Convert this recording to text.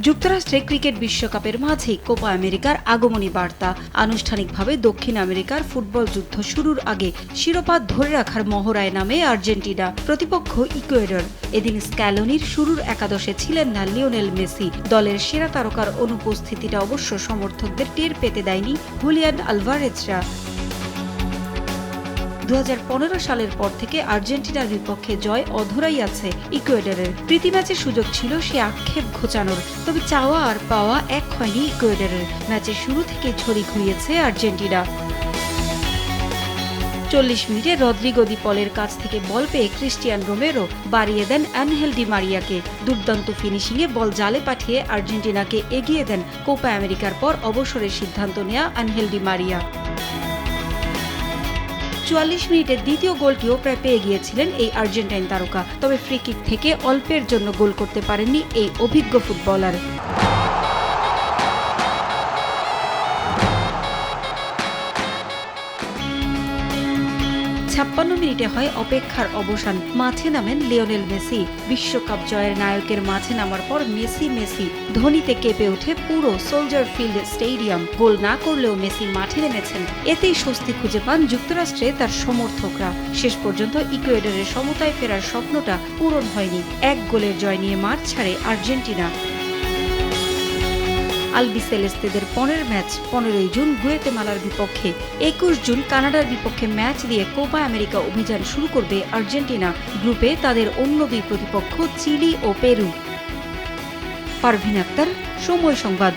যুক্তরাষ্ট্রে ক্রিকেট বিশ্বকাপের মাঝেই কোপা আমেরিকার আগমনী বার্তা। আনুষ্ঠানিকভাবে দক্ষিণ আমেরিকার ফুটবল যুদ্ধ শুরুর আগে শিরোপা ধরে রাখার মহড়ায় নামে আর্জেন্টিনা, প্রতিপক্ষ ইকুয়েডর। এদিন স্ক্যালোনির শুরুর একাদশে ছিলেন না লিওনেল মেসি। দলের সেরা তারকার অনুপস্থিতিটা অবশ্য সমর্থকদের টের পেতে দেয়নি হুলিয়ান আলভারেজরা। 2015 সালের পর থেকে আর্জেন্টিনার বিপক্ষে জয় অধরাই আছে ইকুয়েডরের। প্রীতি ম্যাচে সুযোগ ছিল সে আক্ষেপ ঘোচানোর, তবে চাওয়া আর পাওয়া এক হয়নি ইকুয়েডরের। ম্যাচের শুরু থেকে ঝড়ি ঘুরিয়েছে আর্জেন্টিনা। 40 মিনিটে রদ্রিগো দি পলের কাছ থেকে বল পেয়ে ক্রিস্টিয়ান রোমেরো বাড়িয়ে দেন আনহেল ডি মারিয়াকে। দুর্দান্ত ফিনিশিংয়ে বল জালে পাঠিয়ে আর্জেন্টিনাকে এগিয়ে দেন কোপা আমেরিকার পর অবসরের সিদ্ধান্ত নেয়া আনহেল ডি মারিয়া। 44 মিনিটে দ্বিতীয় গোলটিও প্রায় পেয়ে গিয়েছিলেন এই আর্জেন্টাইন তারকা, তবে ফ্রি কিক থেকে অল্পের জন্য গোল করতে পারেননি এই অভিজ্ঞ ফুটবলার। 56 মিনিটে হয় অপেক্ষার অবসান। মাঠে নামেন লিওনেল মেসি। বিশ্বকাপ জয়ের নায়কের মাঠে নামার পর মেসি ধ্বনিতে কেঁপে ওঠে পুরো সোলজার ফিল্ড স্টেডিয়াম। গোল না করলেও মেসি মাঠে নেমেছেন, এতেই স্বস্তি খুঁজে পান যুক্তরাষ্ট্রে তার সমর্থকরা। শেষ পর্যন্ত ইকুয়েডরের সমতায় ফেরার স্বপ্নটা পূরণ হয়নি। এক গোলের জয় নিয়ে মাঠ ছাড়ে আর্জেন্টিনা। আলবিসেলেস্তেদের পরের ম্যাচ 15 জুন গুয়েতেমালার বিপক্ষে। 21 জুন কানাডার বিপক্ষে ম্যাচ দিয়ে কোপা আমেরিকা অভিযান শুরু করবে আর্জেন্টিনা। গ্রুপে তাদের অন্য দুই প্রতিপক্ষ চিলি ও পেরু। পারভিন আক্তার, সময় সংবাদ।